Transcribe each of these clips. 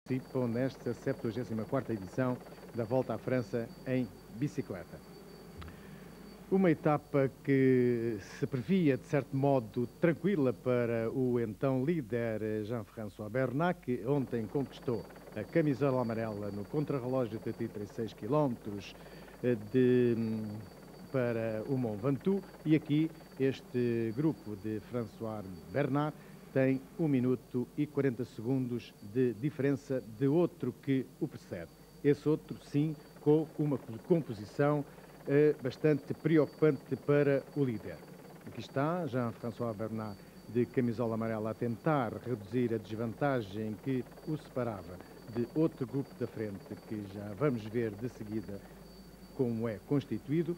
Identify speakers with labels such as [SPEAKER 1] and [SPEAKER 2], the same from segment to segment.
[SPEAKER 1] participam nesta 74ª edição da Volta à França em bicicleta. Uma etapa que se previa, de certo modo, tranquila para o então líder Jean-François Bernat, que ontem conquistou a camisola amarela no contrarrelógio de 36 km para o Mont Ventoux, e aqui este grupo de François Bernat tem 1 minuto e 40 segundos de diferença de outro que o precede. Esse outro, sim, com uma composição bastante preocupante para o líder. Aqui está Jean-François Bernat, de camisola amarela, a tentar reduzir a desvantagem que o separava de outro grupo da frente, que já vamos ver de seguida como é constituído.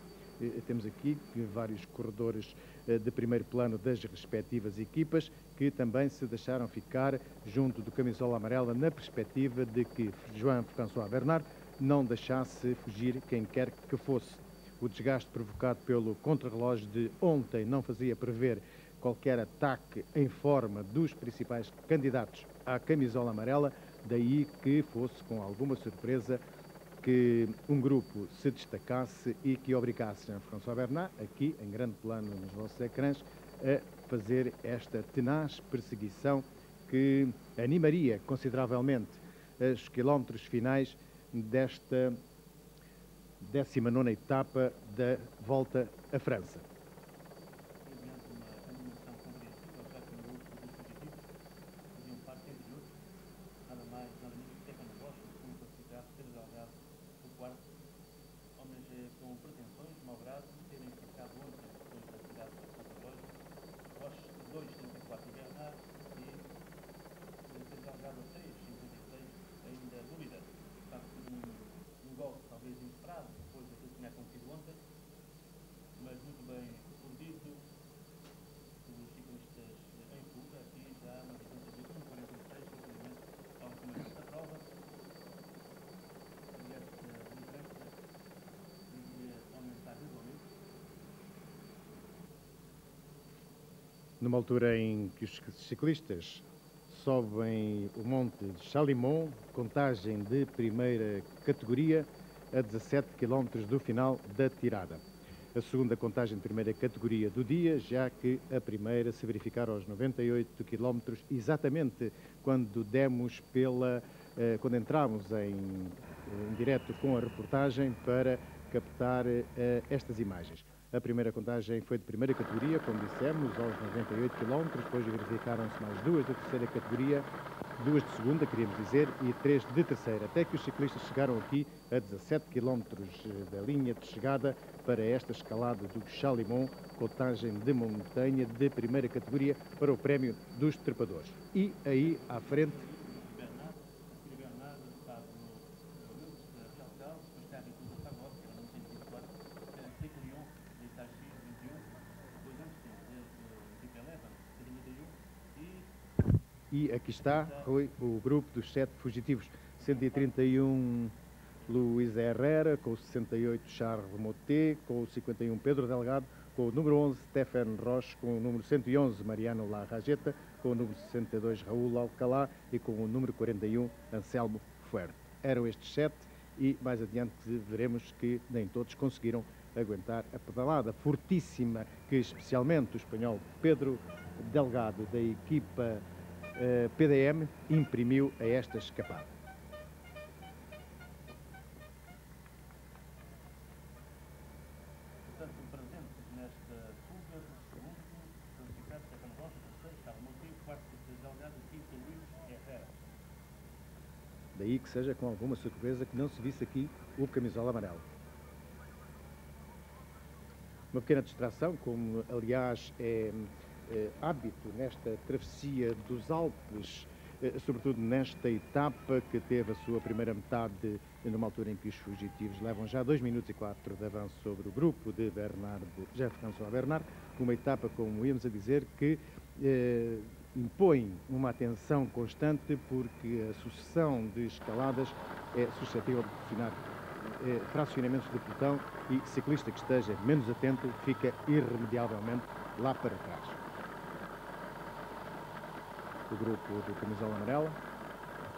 [SPEAKER 1] Temos aqui vários corredores de primeiro plano das respectivas equipas que também se deixaram ficar junto do camisola amarela na perspectiva de que Jean-François Bernat não deixasse fugir quem quer que fosse. O desgaste provocado pelo contrarrelógio de ontem não fazia prever qualquer ataque em forma dos principais candidatos à camisola amarela, daí que fosse com alguma surpresa que um grupo se destacasse e que obrigasse Jean-François Bernat, aqui em grande plano nos vossos ecrãs, a fazer esta tenaz perseguição que animaria consideravelmente os quilómetros finais desta 19ª etapa da Volta à França. Numa altura em que os ciclistas sobem o monte de Chalimont, contagem de primeira categoria a 17 km do final da tirada. A segunda contagem de primeira categoria do dia, já que a primeira se verificar aos 98 km, exatamente quando quando entramos em direto com a reportagem para captar estas imagens. A primeira contagem foi de primeira categoria, como dissemos, aos 98 km, depois verificaram-se mais duas de terceira categoria, duas de segunda, queríamos dizer, e 3 de terceira, até que os ciclistas chegaram aqui a 17 km da linha de chegada para esta escalada do Chalimont, contagem de montanha de primeira categoria para o prémio dos trepadores. E aí, à frente, e aqui está, Rui, o grupo dos 7 fugitivos. 131 Luís Herrera, com o 68 Charles Motet, com o 51 Pedro Delgado, com o número 11 Stéphane Roche, com o número 111 Mariano Larrageta, com o número 62 Raul Alcalá e com o número 41 Anselmo Fuerte. Eram estes 7 e mais adiante veremos que nem todos conseguiram aguentar a pedalada fortíssima que especialmente o espanhol Pedro Delgado, da equipa PDM, imprimiu a esta escapada.
[SPEAKER 2] Portanto, presentes nesta fuga, o segundo, classificado Stéphane Roche, o terceiro, Charles Motet, o quarto, Delgado, o quinto, Luís Herrera.
[SPEAKER 1] Daí que seja com alguma surpresa que não se visse aqui o camisola amarelo. Uma pequena distração, como aliás é hábito nesta travessia dos Alpes, sobretudo nesta etapa que teve a sua primeira metade, numa altura em que os fugitivos levam já 2 minutos e 4 de avanço sobre o grupo de Jean-François Bernat, uma etapa, como íamos a dizer, que impõe uma atenção constante porque a sucessão de escaladas é suscetível de proporcionar fracionamentos de pelotão e ciclista que esteja menos atento fica irremediavelmente lá para trás. O grupo de camisola amarela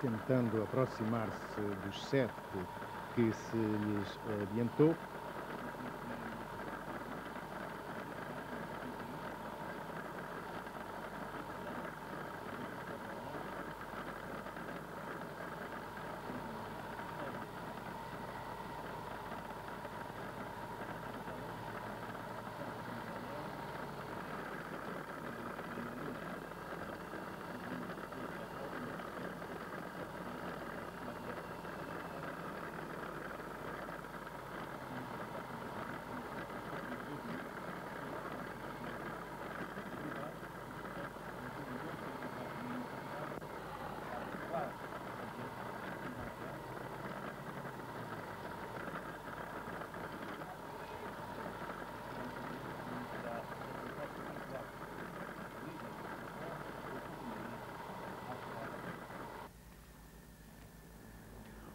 [SPEAKER 1] tentando aproximar-se dos 7 que se lhes adiantou.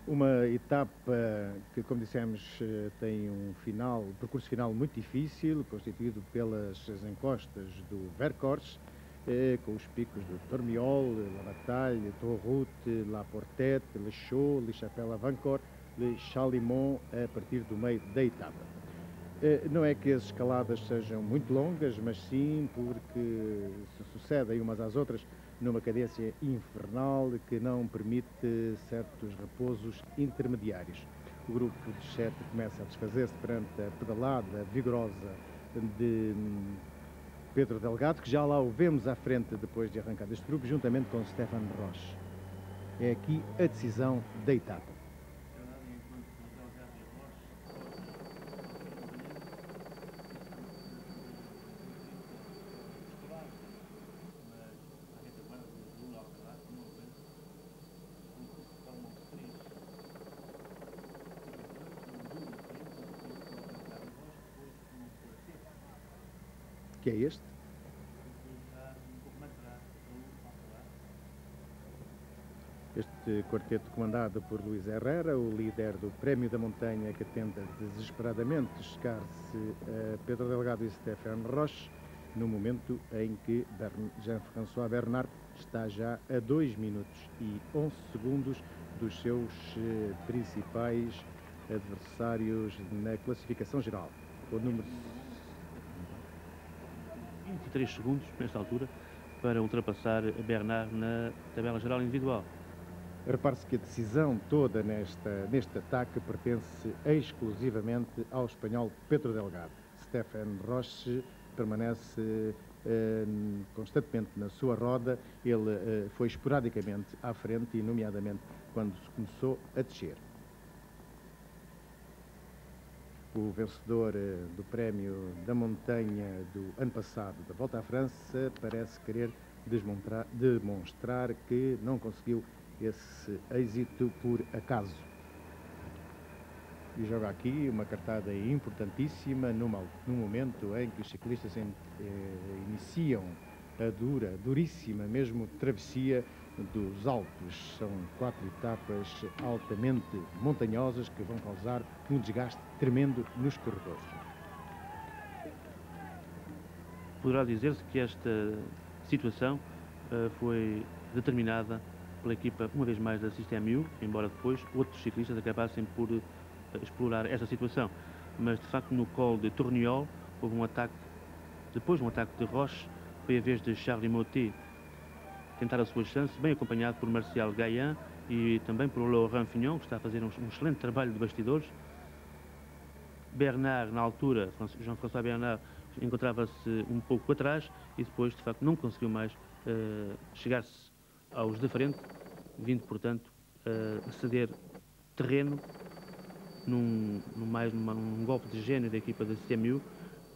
[SPEAKER 1] Uma etapa que, como dissemos, tem um percurso final muito difícil, constituído pelas encostas do Vercors, com os picos de Tormiol, La Bataille, Torroute, La Portette, Le Chaux, Le Chapelle-Avancourt, Le Chalimont, a partir do meio da etapa. Não é que as escaladas sejam muito longas, mas sim porque se sucedem umas às outras numa cadência infernal que não permite certos repousos intermediários. O grupo de 7 começa a desfazer-se perante a pedalada vigorosa de Pedro Delgado, que já lá o vemos à frente depois de arrancar deste grupo, juntamente com Stefan Roche. É aqui a decisão da etapa. Que é este? Este quarteto comandado por Luís Herrera, o líder do Prémio da Montanha, que tenta desesperadamente chegar-se a Pedro Delgado e Stefan Roche, no momento em que Jean-François Bernard está já a 2 minutos e 11 segundos dos seus principais adversários na classificação geral. O número
[SPEAKER 2] 23 segundos, nesta altura, para ultrapassar Bernard na tabela geral individual.
[SPEAKER 1] Repare-se que a decisão toda neste ataque pertence exclusivamente ao espanhol Pedro Delgado. Stefan Roche permanece constantemente na sua roda. Ele foi esporadicamente à frente, e nomeadamente quando se começou a descer. O vencedor do Prémio da Montanha do ano passado da Volta à França parece querer demonstrar que não conseguiu esse êxito por acaso. E joga aqui uma cartada importantíssima num momento em que os ciclistas iniciam a duríssima mesmo travessia dos Alpes. São 4 etapas altamente montanhosas que vão causar um desgaste tremendo nos corredores.
[SPEAKER 2] Poderá dizer-se que esta situação foi determinada pela equipa, uma vez mais, da Système U, embora depois outros ciclistas acabassem por explorar esta situação. Mas, de facto, no col de Tourniol houve um ataque, depois de um ataque de Roche, foi a vez de Charles Motet tentar a sua chance, bem acompanhado por Martial Gaillan e também por Laurent Fignon, que está a fazer um excelente trabalho de bastidores. Bernard, na altura, Jean-François Bernard, encontrava-se um pouco atrás e depois, de facto, não conseguiu mais chegar-se aos da frente, vindo, portanto, a ceder terreno num golpe de gênio da equipa da CMU,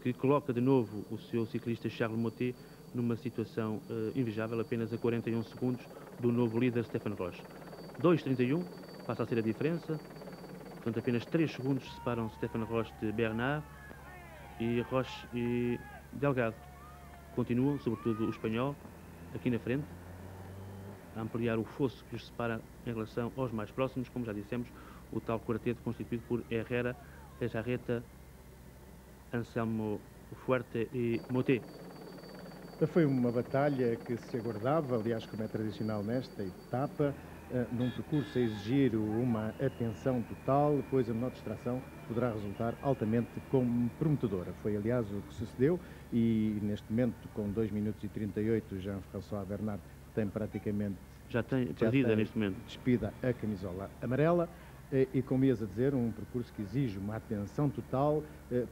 [SPEAKER 2] que coloca de novo o seu ciclista Charles Motet numa situação invejável, apenas a 41 segundos do novo líder Stefan Roche. 2,31 passa a ser a diferença, portanto apenas 3 segundos separam Stefan Roche de Bernard, e Roche e Delgado continuam, sobretudo o espanhol, aqui na frente, a ampliar o fosso que os separa em relação aos mais próximos, como já dissemos, o tal quarteto constituído por Herrera, Lejarreta, Anselmo Fuerte e Motet.
[SPEAKER 1] Foi uma batalha que se aguardava, aliás, como é tradicional nesta etapa. num percurso a exigir uma atenção total, pois a menor distração poderá resultar altamente comprometedora. Foi, aliás, o que sucedeu e, neste momento, com 2 minutos e 38, Jean-François Bernard tem praticamente...
[SPEAKER 2] Já tem perdida neste momento.
[SPEAKER 1] Despida a camisola amarela. E, como ias a dizer, um percurso que exige uma atenção total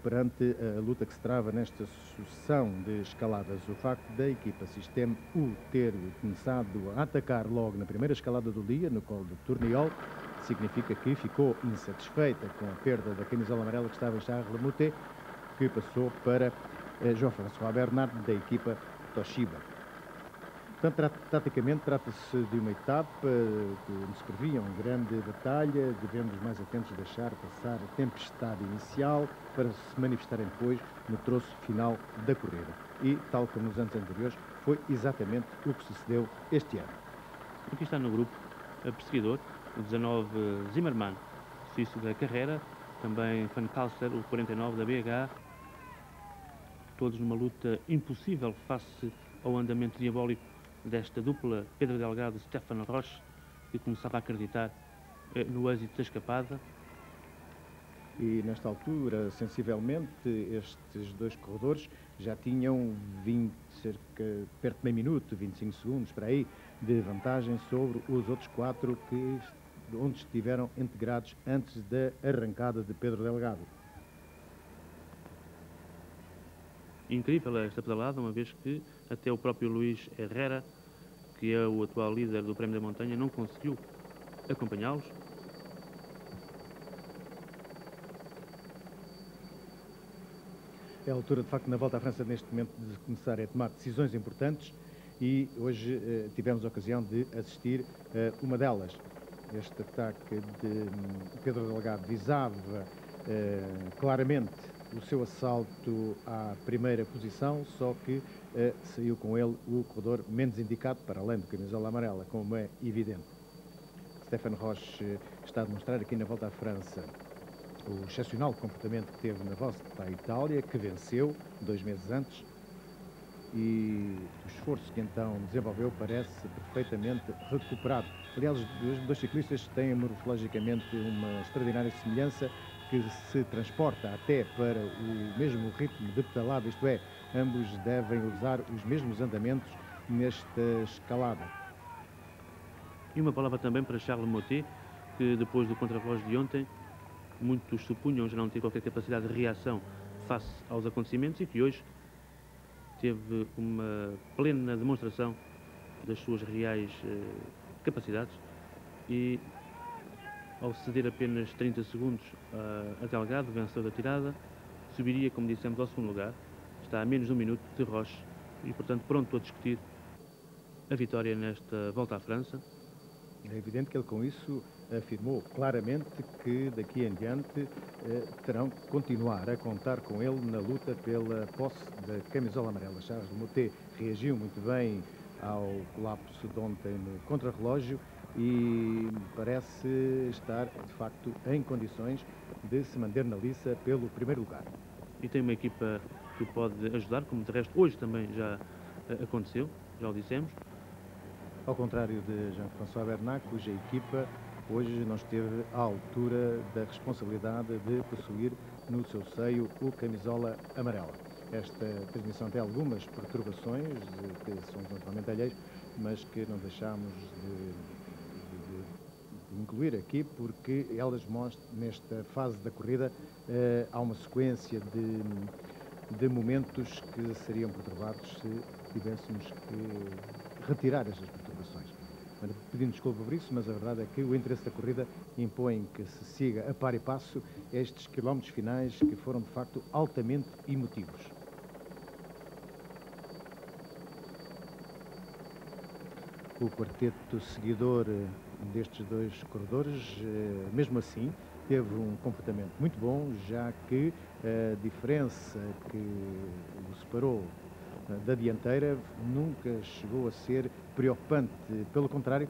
[SPEAKER 1] perante a luta que se trava nesta sucessão de escaladas. O facto da equipa Système U ter começado a atacar logo na primeira escalada do dia, no colo do Tourniol, significa que ficou insatisfeita com a perda da camisola amarela que estava em Charles Lemoutet, que passou para Jean-François Bernard, da equipa Toshiba. Portanto, taticamente, trata-se de uma etapa que se previa uma grande batalha, devendo os mais atentos deixar passar a tempestade inicial para se manifestarem depois no troço final da corrida. E, tal como nos anos anteriores, foi exatamente o que sucedeu este ano.
[SPEAKER 2] Aqui está no grupo a perseguidor, o 19 Zimmermann, suíço da carreira, também Van Kalster, o 49 da BH, todos numa luta impossível face ao andamento diabólico desta dupla Pedro Delgado e Stéphane Roche, que começava a acreditar no êxito da escapada.
[SPEAKER 1] E nesta altura, sensivelmente, estes dois corredores já tinham perto de meio minuto, 25 segundos, para aí, de vantagem sobre os outros 4 onde estiveram integrados antes da arrancada de Pedro Delgado.
[SPEAKER 2] Incrível esta pedalada, uma vez que até o próprio Luís Herrera, que é o atual líder do Prémio da Montanha, não conseguiu acompanhá-los.
[SPEAKER 1] É a altura, de facto, na Volta à França, neste momento, de começar a tomar decisões importantes e hoje tivemos a ocasião de assistir a uma delas. Este ataque de Pedro Delgado visava claramente o seu assalto à primeira posição, só que saiu com ele o corredor menos indicado, para além do camisola amarela, como é evidente. Stéphane Roche está a demonstrar aqui na Volta à França o excepcional comportamento que teve na Volta à Itália, que venceu 2 meses antes, e o esforço que então desenvolveu parece perfeitamente recuperado. Aliás, os dois ciclistas têm morfologicamente uma extraordinária semelhança que se transporta até para o mesmo ritmo de pedalada, isto é, ambos devem usar os mesmos andamentos nesta escalada.
[SPEAKER 2] E uma palavra também para Charles Lemoutet, que depois do contrarrelógio de ontem, muitos supunham já não ter qualquer capacidade de reação face aos acontecimentos e que hoje teve uma plena demonstração das suas reais capacidades e, ao ceder apenas 30 segundos a Delgado, vencedor da tirada, subiria, como dissemos, ao segundo lugar. Está a menos de 1 minuto de Roche e, portanto, pronto a discutir a vitória nesta Volta à França.
[SPEAKER 1] É evidente que ele, com isso, afirmou claramente que daqui em diante terão que continuar a contar com ele na luta pela posse da camisola amarela. Charles Lemoutet reagiu muito bem ao colapso de ontem no contrarrelógio e parece estar, de facto, em condições de se manter na liça pelo primeiro lugar.
[SPEAKER 2] E tem uma equipa que o pode ajudar, como de resto hoje também já aconteceu, já o dissemos.
[SPEAKER 1] Ao contrário de Jean-François Bernard, cuja equipa hoje não esteve à altura da responsabilidade de possuir no seu seio o camisola amarela. Esta transmissão tem algumas perturbações que são naturalmente alheias, mas que não deixamos de incluir aqui porque elas mostram, nesta fase da corrida, há uma sequência de momentos que seriam perturbados se tivéssemos que retirar estas perturbações. Pedimos desculpa por isso, mas a verdade é que o interesse da corrida impõe que se siga a par e passo estes quilómetros finais que foram, de facto, altamente emotivos. O quarteto seguidor destes dois corredores, mesmo assim, teve um comportamento muito bom, já que a diferença que o separou da dianteira nunca chegou a ser preocupante. Pelo contrário,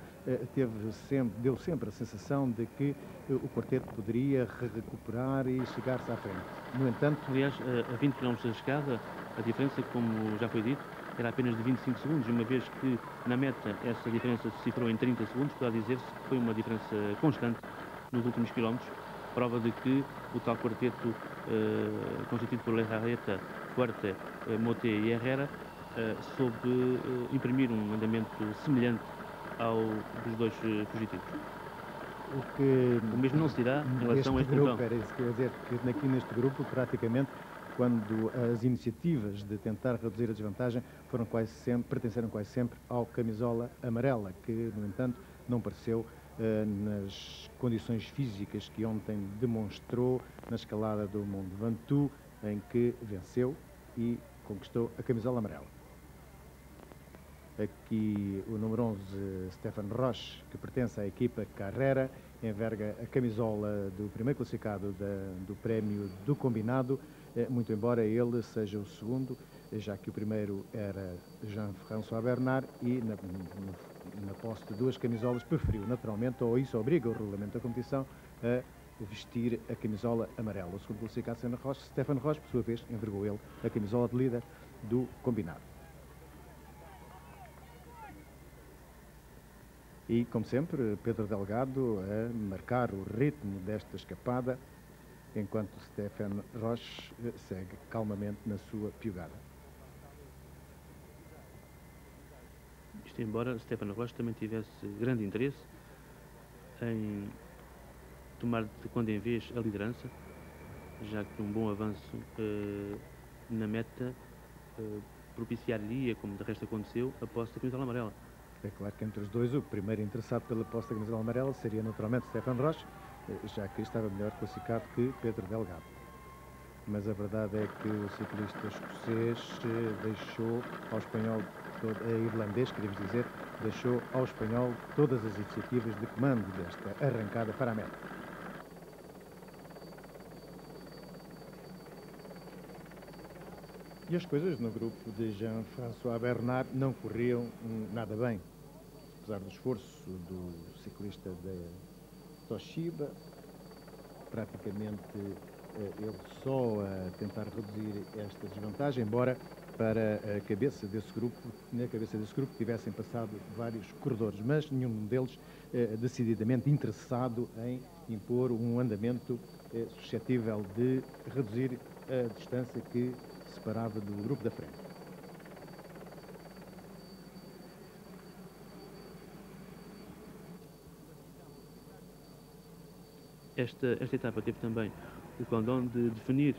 [SPEAKER 1] deu sempre a sensação de que o quarteto poderia recuperar e chegar-se à frente. No entanto...
[SPEAKER 2] Aliás, a 20 km da chegada, a diferença, como já foi dito, era apenas de 25 segundos, uma vez que na meta essa diferença se cifrou em 30 segundos, poderá dizer-se que foi uma diferença constante nos últimos quilómetros, prova de que o tal quarteto constituído por Lejarreta, Fuerte, Moté e Herrera soube imprimir um andamento semelhante ao dos dois fugitivos. O mesmo não se dirá em relação a este
[SPEAKER 1] grupo, era isso que eu ia dizer, que aqui neste grupo, praticamente, quando as iniciativas de tentar reduzir a desvantagem pertenceram quase sempre ao camisola amarela, que, no entanto, não pareceu nas condições físicas que ontem demonstrou na escalada do Mont Ventoux, em que venceu e conquistou a camisola amarela. Aqui o número 11, Stefan Roche, que pertence à equipa Carrera, enverga a camisola do primeiro classificado do prémio do combinado, muito embora ele seja o segundo, já que o primeiro era Jean-François Bernard e na posse de duas camisolas preferiu naturalmente, ou isso obriga o regulamento da competição, a vestir a camisola amarela. O segundo classificado, Stefan Roche, por sua vez, envergou ele a camisola de líder do combinado. E, como sempre, Pedro Delgado a marcar o ritmo desta escapada, enquanto Stefan Roche segue calmamente na sua piugada.
[SPEAKER 2] Isto embora Stefan Roche também tivesse grande interesse em tomar de quando em vez a liderança, já que um bom avanço na meta propiciaria, como de resto aconteceu, a posse da camisola amarela.
[SPEAKER 1] É claro que entre os dois, o primeiro interessado pela posse da camisola amarela seria naturalmente Stefan Roche, já que estava melhor classificado que Pedro Delgado. Mas a verdade é que o ciclista escocês deixou ao espanhol, irlandês, queremos dizer, deixou ao espanhol todas as iniciativas de comando desta arrancada para a meta. E as coisas no grupo de Jean-François Bernard não corriam nada bem. Apesar do esforço do ciclista da Toshiba, praticamente ele só a tentar reduzir esta desvantagem, embora para na cabeça desse grupo tivessem passado vários corredores, mas nenhum deles decididamente interessado em impor um andamento suscetível de reduzir a distância que separava do grupo da frente.
[SPEAKER 2] Esta etapa teve também o condão de definir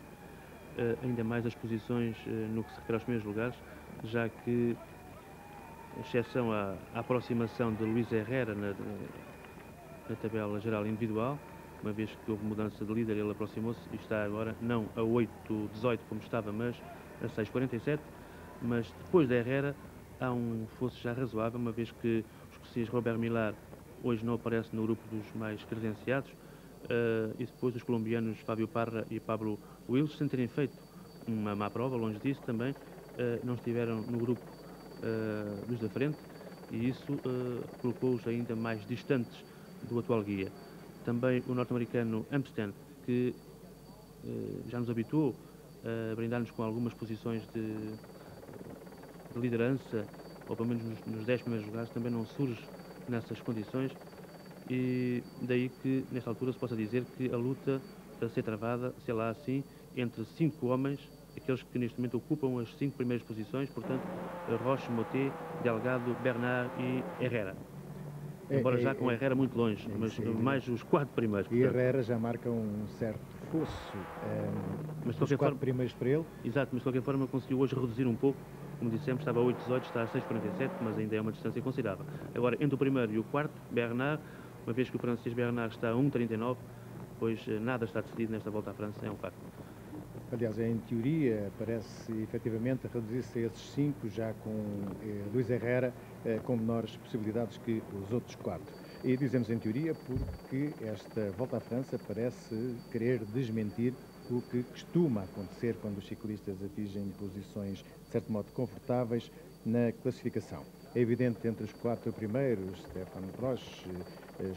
[SPEAKER 2] ainda mais as posições no que se refere aos primeiros lugares, já que, exceção à aproximação de Luís Herrera na tabela geral individual, uma vez que houve mudança de líder, ele aproximou-se e está agora não a 8,18 como estava, mas a 6,47. Mas depois da Herrera há um fosso já razoável, uma vez que o escocês Robert Millar hoje não aparece no grupo dos mais credenciados, e depois os colombianos Fábio Parra e Pablo Wills, sem terem feito uma má prova, longe disso também, não estiveram no grupo dos da frente, e isso colocou-os ainda mais distantes do atual guia. Também o norte-americano Amstel, que já nos habituou a brindar-nos com algumas posições de liderança, ou pelo menos nos 10 primeiros lugares, também não surge nessas condições, e daí que nesta altura se possa dizer que a luta a ser travada, sei lá assim, entre 5 homens, aqueles que neste momento ocupam as 5 primeiras posições, portanto Roche, Moté, Delgado, Bernard e Herrera. Embora já com Herrera muito longe, mas mais os 4 primeiros.
[SPEAKER 1] E Herrera já marca um certo fosso, mas os 4 primeiros para ele.
[SPEAKER 2] Exato, mas de qualquer forma conseguiu hoje reduzir um pouco. Como dissemos, estava a 8,18, está a 6,47, mas ainda é uma distância considerável. Agora, entre o primeiro e o quarto, Bernard, uma vez que o francês Bernard está a 1,39, pois nada está decidido nesta volta à França, é um facto.
[SPEAKER 1] Aliás, em teoria, parece efetivamente reduzir-se a esses 5, já com Luís Herrera com menores possibilidades que os outros 4. E dizemos em teoria porque esta volta à França parece querer desmentir o que costuma acontecer quando os ciclistas atingem posições, de certo modo, confortáveis na classificação. É evidente entre os 4 primeiros, Stefan Roche,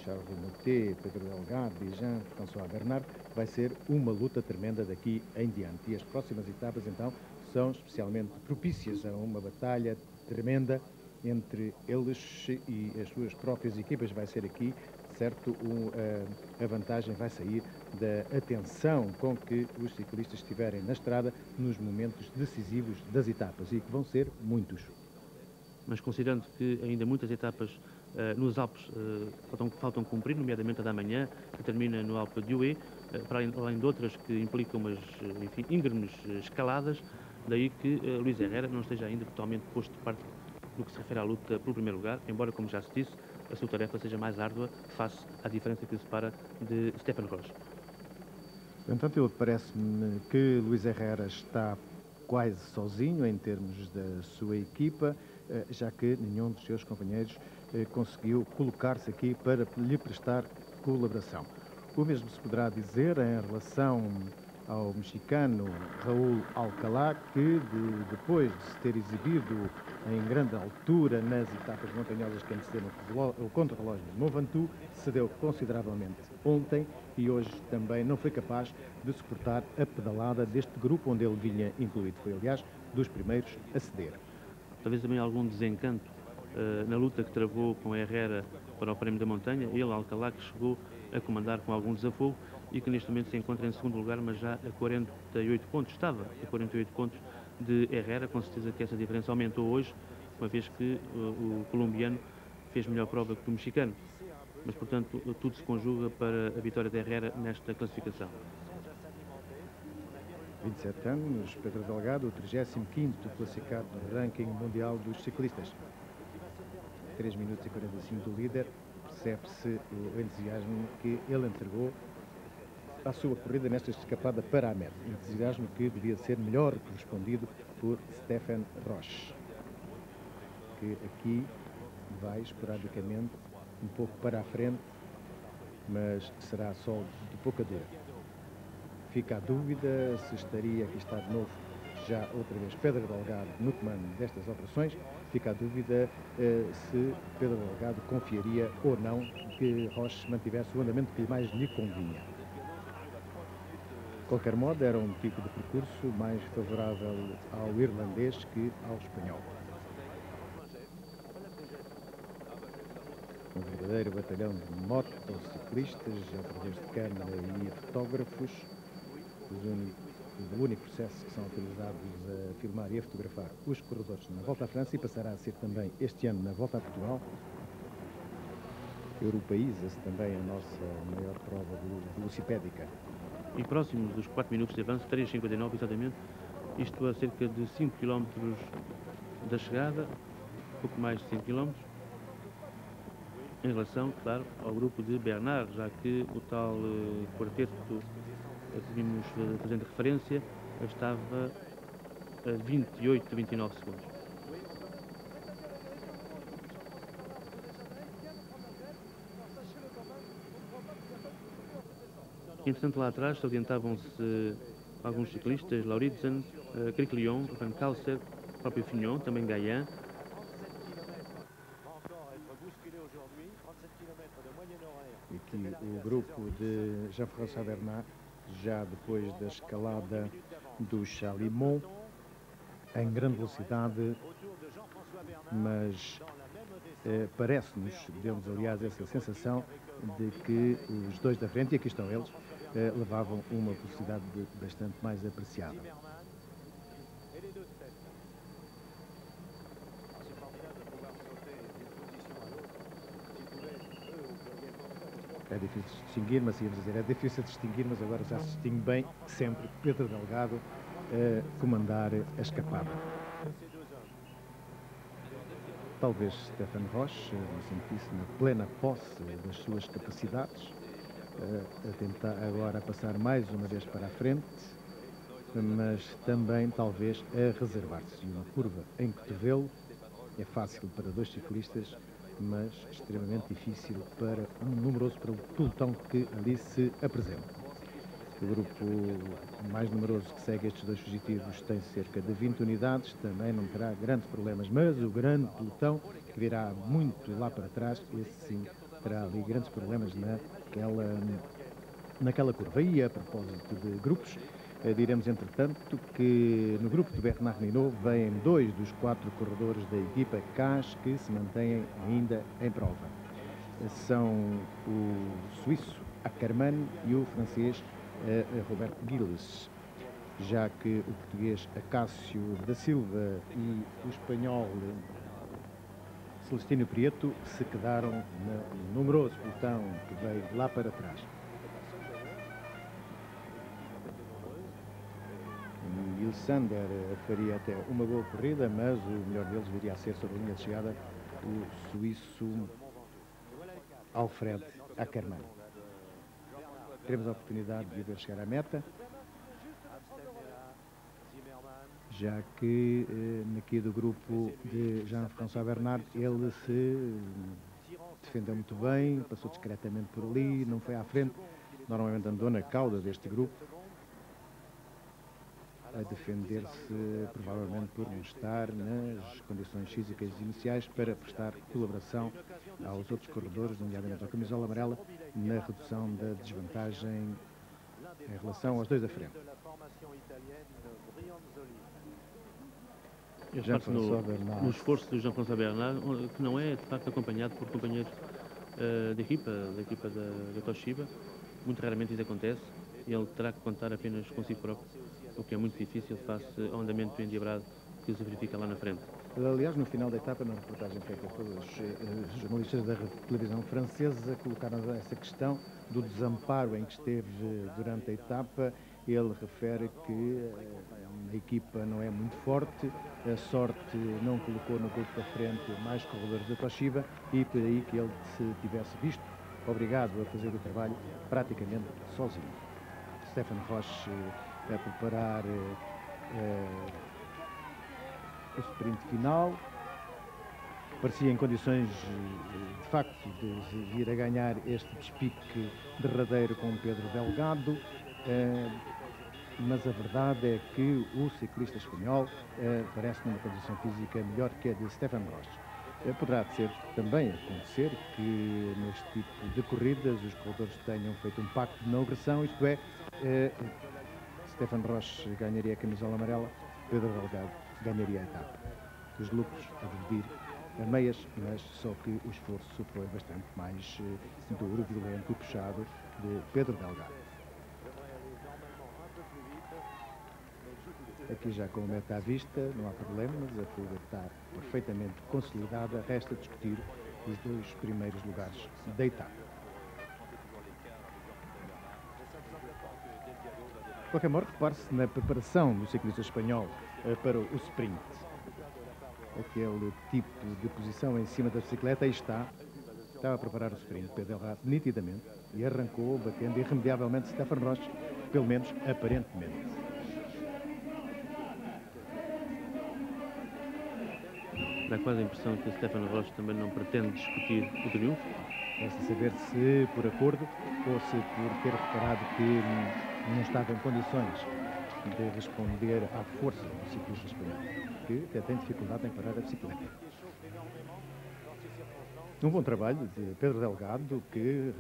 [SPEAKER 1] Charles Moté, Pedro Delgado e Jean-François Bernard, vai ser uma luta tremenda daqui em diante. E as próximas etapas, então, são especialmente propícias a uma batalha tremenda entre eles e as suas próprias equipas. Vai ser aqui, certo, a vantagem vai sair da atenção com que os ciclistas estiverem na estrada nos momentos decisivos das etapas, e que vão ser muitos.
[SPEAKER 2] Mas considerando que ainda muitas etapas nos Alpes faltam cumprir, nomeadamente a da manhã, que termina no Alpe d'Huez, para além de outras que implicam umas, enfim, íngremes escaladas, daí que Luís Herrera não esteja ainda totalmente posto de parte no que se refere à luta pelo primeiro lugar, embora, como já se disse, a sua tarefa seja mais árdua face à diferença que o separa de Stefan Roche.
[SPEAKER 1] Portanto, parece-me que Luís Herrera está quase sozinho em termos da sua equipa, já que nenhum dos seus companheiros conseguiu colocar-se aqui para lhe prestar colaboração. O mesmo se poderá dizer em relação ao mexicano Raúl Alcalá, que depois de se ter exibido em grande altura nas etapas montanhosas que antecederam o contrarrelógio de Mont Ventoux, cedeu consideravelmente ontem e hoje também não foi capaz de suportar a pedalada deste grupo onde ele vinha incluído. Foi, aliás, dos primeiros a ceder.
[SPEAKER 2] Talvez também algum desencanto na luta que travou com Herrera para o Prémio da Montanha, ele, Alcalá, que chegou a comandar com algum desafogo e que neste momento se encontra em segundo lugar, mas já a 48 pontos, estava a 48 pontos de Herrera. Com certeza que essa diferença aumentou hoje, uma vez que o colombiano fez melhor prova que o mexicano. Mas, portanto, tudo se conjuga para a vitória de Herrera nesta classificação.
[SPEAKER 1] 27 anos, Pedro Delgado, o 35º classificado no ranking mundial dos ciclistas. 3 minutos e 45 do líder, percebe-se o entusiasmo que ele entregou à sua corrida nesta escapada para a meta. Entusiasmo que devia ser melhor correspondido por Stefan Roche, que aqui vai esporadicamente um pouco para a frente, mas será só de pouca dura. Fica a dúvida se estaria, aqui está de novo, já outra vez Pedro Delgado no comando destas operações, fica a dúvida se Pedro Delgado confiaria ou não que Roche mantivesse o andamento que mais lhe convinha. De qualquer modo, era um tipo de percurso mais favorável ao irlandês que ao espanhol. Um verdadeiro batalhão de motociclistas, operadores de câmara e fotógrafos, o único processo que são autorizados a filmar e a fotografar os corredores na Volta à França, e passará a ser também este ano na Volta a Portugal. Europeiza-se também a nossa maior prova velocipédica.
[SPEAKER 2] E próximos dos 4 minutos de avanço, 3,59 exatamente, isto a cerca de 5 km da chegada, pouco mais de 5 km, em relação, claro, ao grupo de Bernard, já que o tal quarteto que vimos fazendo referência estava a 28, 29 segundos. Entretanto, lá atrás salientavam-se alguns ciclistas, Lauritzen, Criquelion, Van Calcer, o próprio Fignon, também Gaillan.
[SPEAKER 1] E aqui o grupo de Jean-François Bernard, já depois da escalada do Chalimont, em grande velocidade, mas parece-nos, deu-nos aliás essa sensação de que os dois da frente, e aqui estão eles, levavam uma velocidade bastante mais apreciada. É difícil de distinguir, mas íamos dizer, é difícil de distinguir, mas agora já se distingue bem sempre Pedro Delgado comandar a escapada. Talvez Stefan Roche sentisse na plena posse das suas capacidades, a tentar agora passar mais uma vez para a frente, mas também talvez a reservar-se. Uma curva em cotovelo é fácil para dois ciclistas, mas extremamente difícil para um numeroso pelotão que ali se apresenta. O grupo mais numeroso que segue estes dois fugitivos tem cerca de 20 unidades, também não terá grandes problemas, mas o grande pelotão, que virá muito lá para trás, esse sim terá ali grandes problemas naquela curva. E a propósito de grupos, Diremos, entretanto, que no grupo de Bernard Hinault vêm 2 dos 4 corredores da equipa CAS que se mantêm ainda em prova. São o suíço Ackermann e o francês Roberto Gilles, já que o português Acácio da Silva e o espanhol Celestino Prieto se quedaram no numeroso pelotão que veio lá para trás. E o Sander faria até uma boa corrida, mas o melhor deles viria a ser sobre a linha de chegada o suíço Alfred Ackermann. Teremos a oportunidade de o ver chegar à meta, já que aqui do grupo de Jean-François Bernard ele se defendeu muito bem, passou discretamente por ali, não foi à frente, normalmente andou na cauda deste grupo, a defender-se provavelmente por não estar nas condições físicas iniciais para prestar colaboração aos outros corredores, nomeadamente ao camisola amarela, na redução da desvantagem em relação aos 2 à frente.
[SPEAKER 2] No esforço do Jean-François Bernard, que não é de facto acompanhado por companheiros da equipa da Toshiba, muito raramente isso acontece, e ele terá que contar apenas consigo próprio, o que é muito difícil face ao andamento endiabrado que se verifica lá na frente.
[SPEAKER 1] Aliás, no final da etapa, na reportagem feita pelos jornalistas da televisão francesa, colocaram essa questão do desamparo em que esteve durante a etapa. Ele refere que a equipa não é muito forte, a sorte não colocou no grupo da frente mais corredores da Toshiba e por aí que ele se tivesse visto obrigado a fazer o trabalho praticamente sozinho. Stefan Roche a preparar o sprint final, parecia em condições de facto de vir a ganhar este despique derradeiro com Pedro Delgado, mas a verdade é que o ciclista espanhol parece numa condição física melhor que a de Stefan Roche. Poderá ser também acontecer que neste tipo de corridas os corredores tenham feito um pacto de não agressão, isto é, Stefan Roche ganharia a camisola amarela, Pedro Delgado ganharia a etapa. Os lucros a dividir a meias, mas só que o esforço foi bastante mais duro, violento e puxado de Pedro Delgado. Aqui já com a meta à vista, não há problemas, a fuga está perfeitamente consolidada, resta discutir os 2 primeiros lugares da etapa. De qualquer modo, repare-se na preparação do ciclista espanhol para o sprint. Aquele tipo de posição em cima da bicicleta, aí estava a preparar o sprint, Pedro Delgado, nitidamente, e arrancou, batendo irremediavelmente Stefan Roche, pelo menos aparentemente.
[SPEAKER 2] Dá quase a impressão que Stefan Roche também não pretende discutir o triunfo.
[SPEAKER 1] Resta saber se por acordo ou se por ter reparado que não estava em condições de responder à força do ciclista espanhol, que até tem dificuldade em parar a bicicleta. Um bom trabalho de Pedro Delgado, que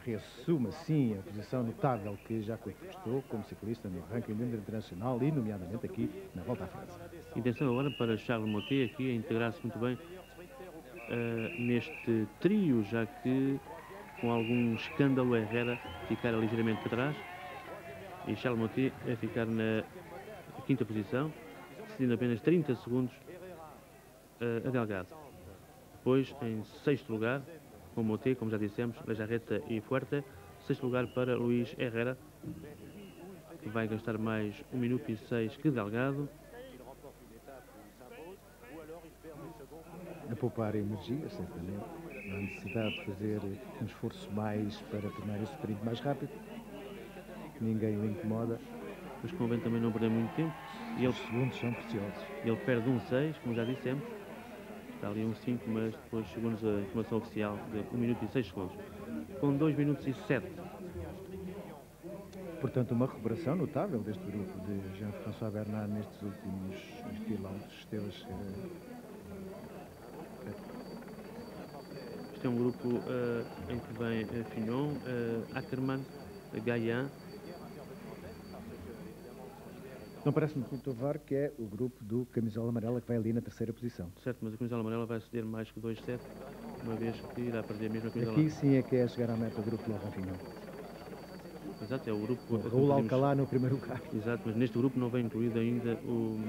[SPEAKER 1] reassume assim a posição notável que já conquistou como ciclista no ranking internacional e nomeadamente aqui na Volta à França.
[SPEAKER 2] E atenção agora para Charles Mottet aqui a integrar-se muito bem neste trio, já que com algum escândalo Herrera ficara ligeiramente para trás e Charles Mottet a ficar na 5ª posição, cedendo apenas 30 segundos a Delgado. Depois, em 6º lugar, com Mottet, como já dissemos, Lejarreta e Fuerte. 6º lugar para Luís Herrera, que vai gastar mais 1 minuto e 6 que Delgado.
[SPEAKER 1] A poupar energia, certamente. A necessidade de fazer um esforço mais para tornar esse sprint mais rápido. Ninguém o incomoda.
[SPEAKER 2] Mas convém também não perder muito tempo.
[SPEAKER 1] E os segundos são preciosos.
[SPEAKER 2] Ele perde 1,6, como já dissemos. Está ali 1,5, mas depois, segundo a informação oficial, de 1 minuto e 6 segundos. Com 2 minutos e 7.
[SPEAKER 1] Portanto, uma recuperação notável deste grupo de Jean-François Bernard nestes últimos quilómetros. Esteve a chegar
[SPEAKER 2] Este é um grupo em que vem Fignon, Ackermann, Gaillan,
[SPEAKER 1] Não parece-me, Tovar, que é o grupo do camisola amarela que vai ali na terceira posição.
[SPEAKER 2] Certo, mas a camisola amarela vai ceder mais que 2-7, uma vez que irá perder mesmo a camisola.
[SPEAKER 1] Aqui sim é que é chegar à meta do grupo Lohan Fignon.
[SPEAKER 2] Exato, é o grupo...
[SPEAKER 1] Raul Alcalá no primeiro lugar.
[SPEAKER 2] Exato, mas neste grupo não vem incluído ainda o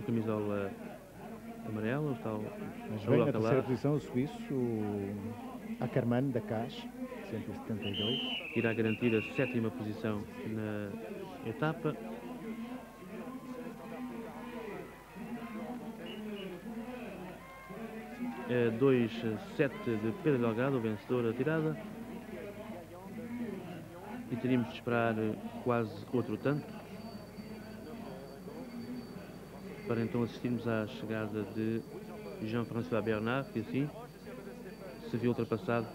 [SPEAKER 2] camisola amarela, o tal...
[SPEAKER 1] Mas vem na terceira posição o suíço, o Ackermann da CAS, 172.
[SPEAKER 2] Irá garantir a 7ª posição na etapa. É 2-7 de Pedro Delgado, o vencedor da tirada. E teríamos de esperar quase outro tanto para então assistirmos à chegada de Jean-François Bernard, que assim se viu ultrapassado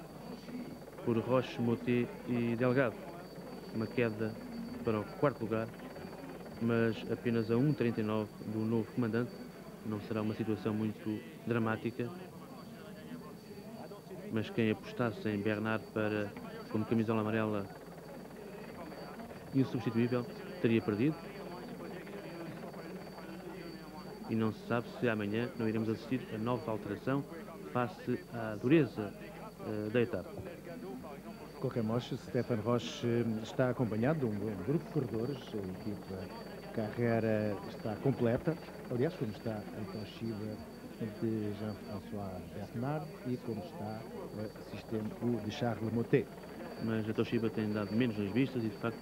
[SPEAKER 2] por Roche, Motet e Delgado. Uma queda para o 4º lugar, mas apenas a 1,39 do novo comandante. Não será uma situação muito dramática, mas quem apostasse em Bernard como camisola amarela insubstituível teria perdido. E não se sabe se amanhã não iremos assistir a nova alteração face à dureza da etapa.
[SPEAKER 1] De qualquer modo, Stefan Roche está acompanhado de um bom grupo de corredores. A equipa Carrera está completa. Aliás, como está a Toshiba de Jean-François Bernard e como está o de Charles Motet.
[SPEAKER 2] Mas a Toshiba tem dado menos nas vistas e, de facto,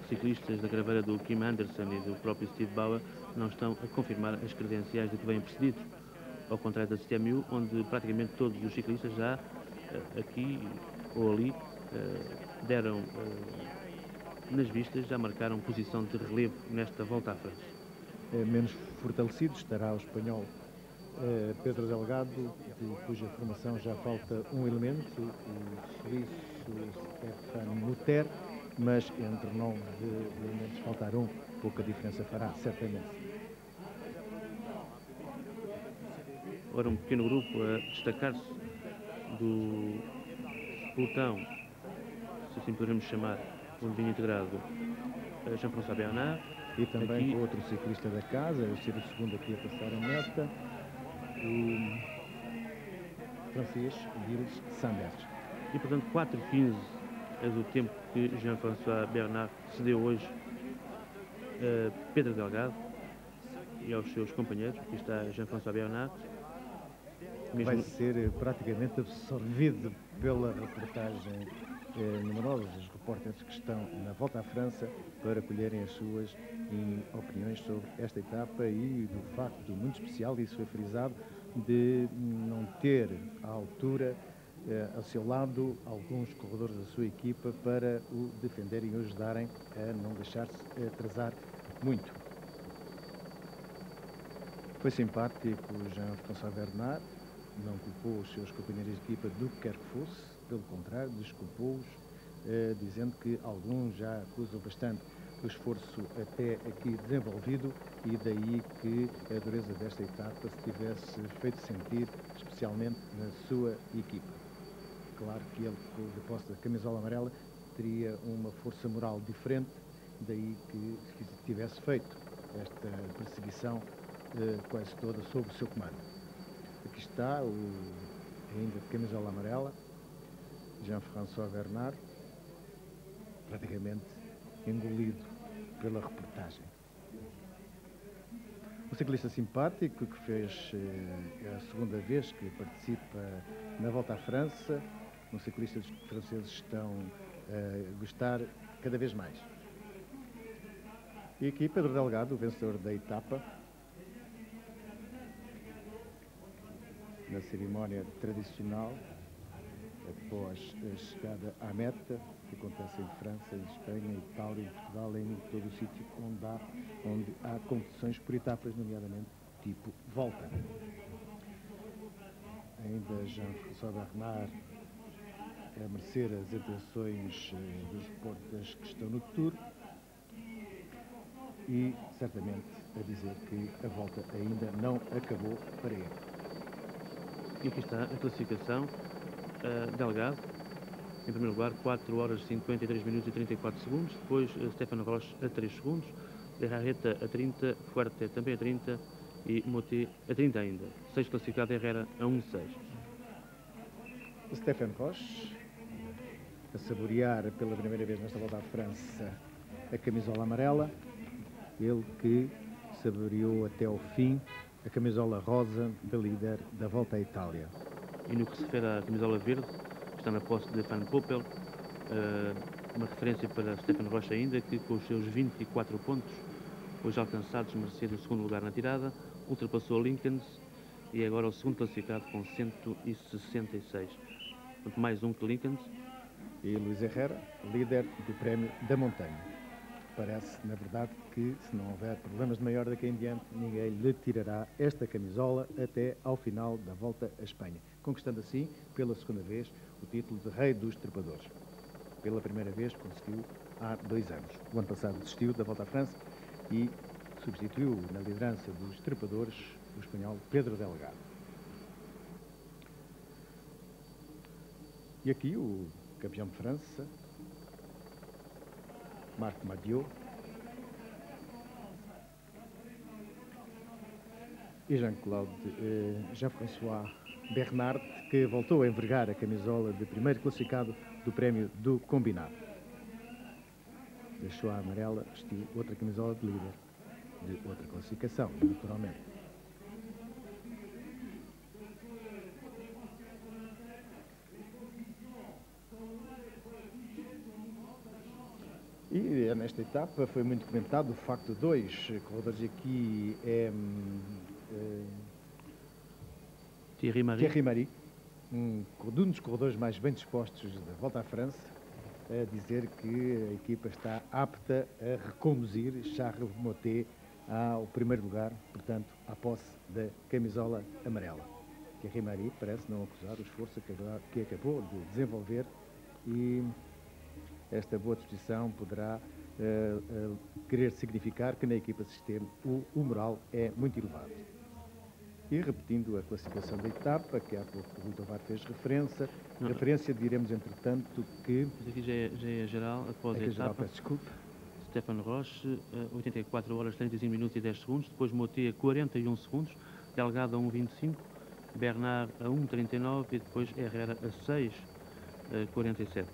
[SPEAKER 2] os ciclistas da craveira do Kim Anderson e do próprio Steve Bauer não estão a confirmar as credenciais de que vêm precedidos. Ao contrário da CTMU, onde praticamente todos os ciclistas já aqui ou ali deram nas vistas, já marcaram posição de relevo nesta volta à França.
[SPEAKER 1] Menos fortalecido estará o espanhol Pedro Delgado, de cuja formação já falta um elemento, o suíço Stefan Mutter, mas entre 9 elementos faltar um, pouca diferença fará, certamente.
[SPEAKER 2] Ora, um pequeno grupo a destacar-se do pelotão, se assim poderemos chamar, onde vinha integrado Jean-François Bernard.
[SPEAKER 1] E também aqui, com outro ciclista da casa, eu ser o segundo aqui a passar a meta, o francês Gilles Sanders.
[SPEAKER 2] E, portanto, 4:15 é do tempo que Jean-François Bernard cedeu hoje a Pedro Delgado e aos seus companheiros. Aqui está Jean-François Bernard.
[SPEAKER 1] Vai ser praticamente absorvido pela reportagem numerosa dos repórteres que estão na volta à França para colherem as suas opiniões sobre esta etapa e do facto muito especial, isso foi frisado, de não ter à altura ao seu lado alguns corredores da sua equipa para o defenderem e o ajudarem a não deixar-se atrasar muito. Foi simpático Jean-François Bernard, não culpou os seus companheiros de equipa do que quer que fosse, pelo contrário, desculpou-os, dizendo que alguns já acusam bastante o esforço até aqui desenvolvido e daí que a dureza desta etapa se tivesse feito sentir, especialmente na sua equipa. Claro que ele, com o depósito da camisola amarela, teria uma força moral diferente, daí que tivesse feito esta perseguição quase toda sob o seu comando. Aqui está, ainda de camisola amarela, Jean-François Bernard, praticamente engolido pela reportagem. Um ciclista simpático que fez a segunda vez que participa na Volta à França, um ciclista que os franceses estão a gostar cada vez mais. E aqui Pedro Delgado, o vencedor da etapa, na cerimónia tradicional, após a chegada à meta, que acontece em França, em Espanha, em Itália, em Portugal, em todo o sítio onde há competições por etapas, nomeadamente tipo volta. Ainda Jean-François Bernard a merecer as atenções dos portas que estão no Tour e certamente a dizer que a volta ainda não acabou para ele.
[SPEAKER 2] E aqui está a classificação. Delgado, em primeiro lugar, 4 horas 53 minutos e 34 segundos. Depois, Stefan Roche a 3 segundos. Berrareta a 30, Fuerte também a 30 e Moté a 30 ainda. 6 classificado, Herrera a 1,6.
[SPEAKER 1] Stefan Roche, a saborear pela primeira vez nesta volta à França a camisola amarela. Ele que saboreou até ao fim a camisola rosa da líder da volta à Itália.
[SPEAKER 2] E no que se refere à camisola verde, está na posse de Van Poppel, uma referência para Stefan Roche ainda, que com os seus 24 pontos, hoje alcançados, merecendo o segundo lugar na tirada, ultrapassou Linkens e é agora o segundo classificado com 166. Portanto, mais um que Linkens.
[SPEAKER 1] E Luís Herrera, líder do prémio da montanha. Parece, na verdade, que se não houver problemas de maior daqui em diante, ninguém lhe tirará esta camisola até ao final da volta à Espanha, conquistando assim, pela segunda vez, o título de Rei dos Trepadores. Pela primeira vez conseguiu há 2 anos. O ano passado desistiu da volta à França e substituiu na liderança dos trepadores o espanhol Pedro Delgado. E aqui o campeão de França, Marc Madiot, e Jean-François Bernard, que voltou a envergar a camisola de primeiro classificado do prémio do combinado. Deixou a amarela, vestiu outra camisola de líder, de outra classificação, naturalmente. E nesta etapa foi muito comentado o facto de 2 corredores aqui
[SPEAKER 2] Thierry
[SPEAKER 1] Marie, um dos corredores mais bem dispostos da volta à França, a dizer que a equipa está apta a reconduzir Charles Moté ao primeiro lugar, portanto, à posse da camisola amarela. Thierry Marie parece não acusar o esforço que acabou de desenvolver e esta boa disposição poderá querer significar que na equipa sistema o moral é muito elevado. E repetindo a classificação da etapa, que há pouco o Rui Tovar fez referência, diremos entretanto que...
[SPEAKER 2] Mas aqui já é geral, após a etapa.
[SPEAKER 1] Geral, peço desculpa.
[SPEAKER 2] Stefan Roche, 84 horas, 35 minutos e 10 segundos. Depois Moté a 41 segundos. Delgado a 1,25. Bernard a 1,39 e depois Herrera a 6,47.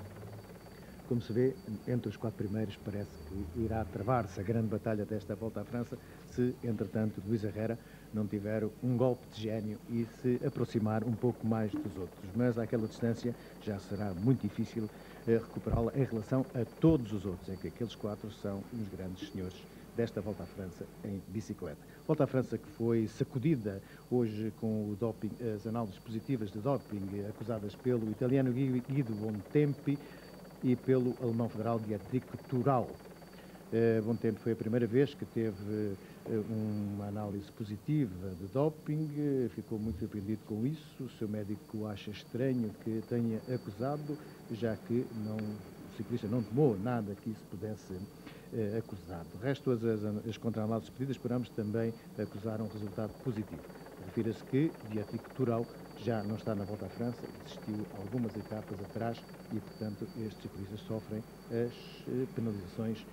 [SPEAKER 1] Como se vê, entre os 4 primeiros parece que irá travar-se a grande batalha desta volta à França, se, entretanto, Luís Herrera não tiver um golpe de gênio e se aproximar um pouco mais dos outros. Mas àquela distância já será muito difícil recuperá-la em relação a todos os outros, é que aqueles 4 são os grandes senhores desta volta à França em bicicleta. Volta à França que foi sacudida hoje com o doping, as análises positivas de doping acusadas pelo italiano Guido Bontempi e pelo alemão federal Dietrich Tural. Bontempi foi a primeira vez que teve uma análise positiva de doping, ficou muito surpreendido com isso. O seu médico acha estranho que tenha acusado, já que o ciclista não tomou nada que isso pudesse acusar. De resto, as contra-análises pedidas por ambos também acusaram um resultado positivo. Refira-se que Dietrich Tural já não está na volta à França, desistiu algumas etapas atrás e, portanto, estes ciclistas sofrem as penalizações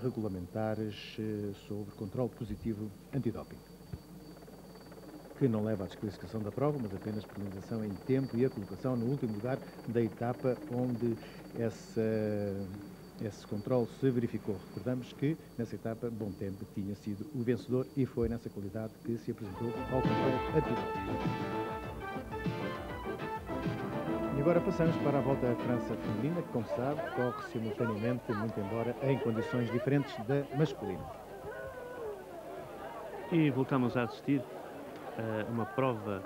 [SPEAKER 1] regulamentares sobre controle positivo antidoping, que não leva à desclassificação da prova, mas apenas penalização em tempo e a colocação no último lugar da etapa onde esse controle se verificou. Recordamos que nessa etapa Bontempi tinha sido o vencedor e foi nessa qualidade que se apresentou ao controle antidoping. E agora passamos para a volta à França feminina, que, como sabe, corre simultaneamente, muito embora em condições diferentes da masculina.
[SPEAKER 2] E voltamos a assistir a uma prova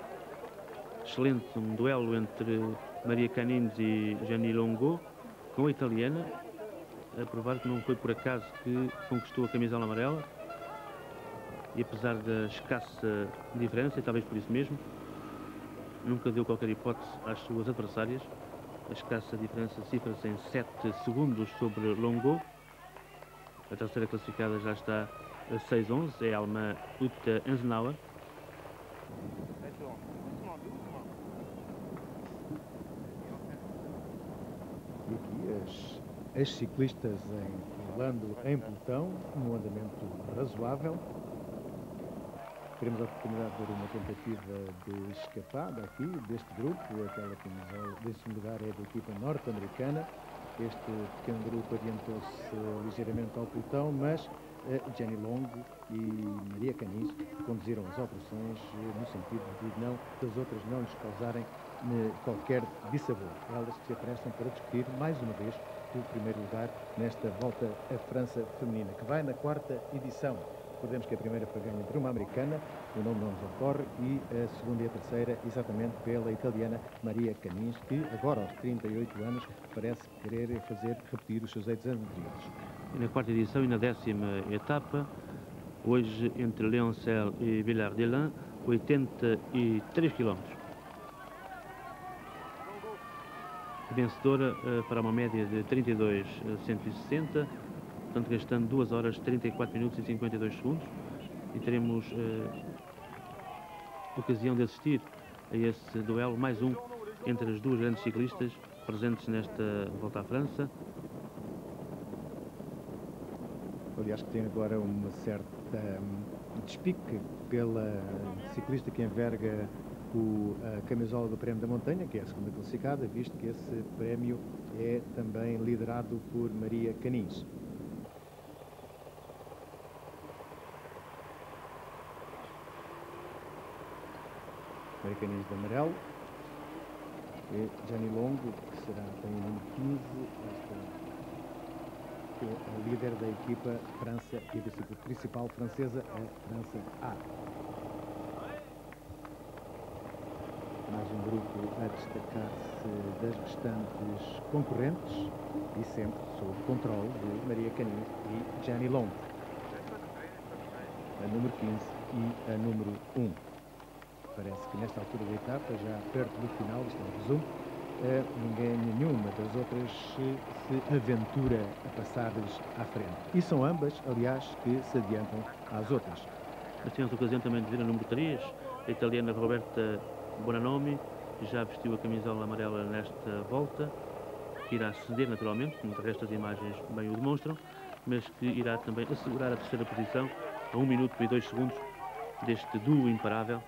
[SPEAKER 2] excelente, um duelo entre Maria Canins e Gianni Longo, com a italiana, a provar que não foi por acaso que conquistou a camisola amarela, e apesar da escassa diferença, e talvez por isso mesmo, nunca deu qualquer hipótese às suas adversárias. A escassa diferença cifra-se em 7 segundos sobre Longo. A terceira classificada já está a 6,11, é a alemã Ute Enzenauer.
[SPEAKER 1] E aqui as as ciclistas rolando em pelotão, num andamento razoável. Teremos a oportunidade de ver uma tentativa de escapada aqui deste grupo. Aquela camisola, em segundo lugar, é da equipa norte-americana. Este pequeno grupo adiantou-se ligeiramente ao pelotão, mas Jenny Long e Maria Canis conduziram as operações no sentido de das outras não lhes causarem qualquer dissabor. Elas se aprestam para discutir mais uma vez o primeiro lugar nesta Volta à França feminina, que vai na 4ª edição. Recordemos que a primeira foi ganha por uma americana, o nome não nos ocorre, e a segunda e a terceira exatamente pela italiana Maria Canis, que agora aos 38 anos parece querer repetir os seus êxitos anteriores.
[SPEAKER 2] E na 4ª edição e na 10ª etapa, hoje entre Leoncel e Villard-de-Lans, 83 km. Vencedora para uma média de 32,160, portanto gastando 2 horas 34 minutos e 52 segundos, e teremos ocasião de assistir a esse duelo, mais um entre as duas grandes ciclistas presentes nesta Volta à França.
[SPEAKER 1] Aliás, que tem agora uma certa despique pela ciclista que enverga a camisola do Prémio da Montanha, que é a segunda classificada, visto que esse prémio é também liderado por Maria Canis. Maria Canis de amarelo e Jenny Long, que será tem o número 15, que é a líder da equipa França e da equipa principal francesa, a França A. Mais um grupo a destacar-se das restantes concorrentes e sempre sob o controle de Maria Canis e Jenny Long, a número 15 e a número 1. Parece que nesta altura da etapa, já perto do final, isto é um resumo, nenhuma das outras se aventura a passar-lhes à frente. E são ambas, aliás, que se adiantam às outras.
[SPEAKER 2] Mas tivemos a ocasião também de ver a número 3, a italiana Roberta Bonanomi, que já vestiu a camisola amarela nesta volta, que irá ceder naturalmente, como de resto as imagens bem o demonstram, mas que irá também assegurar a terceira posição a 1 minuto e 2 segundos deste duo imparável.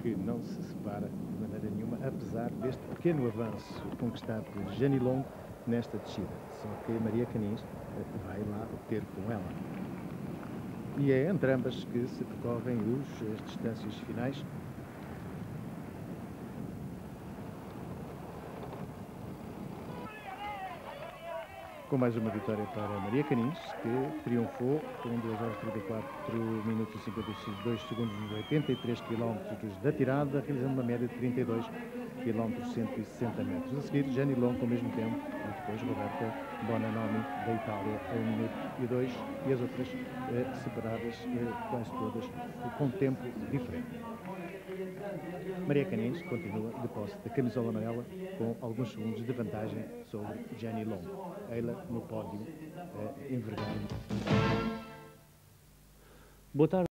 [SPEAKER 1] Que não se separa de maneira nenhuma, apesar deste pequeno avanço conquistado por Jenny Long nesta descida. Só que Maria Canis vai lá ter com ela. E é entre ambas que se percorrem as distâncias finais. Com mais uma vitória para Maria Canis, que triunfou com 2 horas 34 minutos e 52 segundos nos 83 km da tirada, realizando uma média de 32 km 160 metros. A seguir, Jenny Long com o mesmo tempo, e depois Roberta Bonanomi da Itália a 1 minuto e 2, e as outras separadas quase todas com tempo diferente. Maria Canis continua de posse da camisola amarela com alguns segundos de vantagem sobre Jenny Long. Ela no pódio envergando.
[SPEAKER 2] Boa tarde.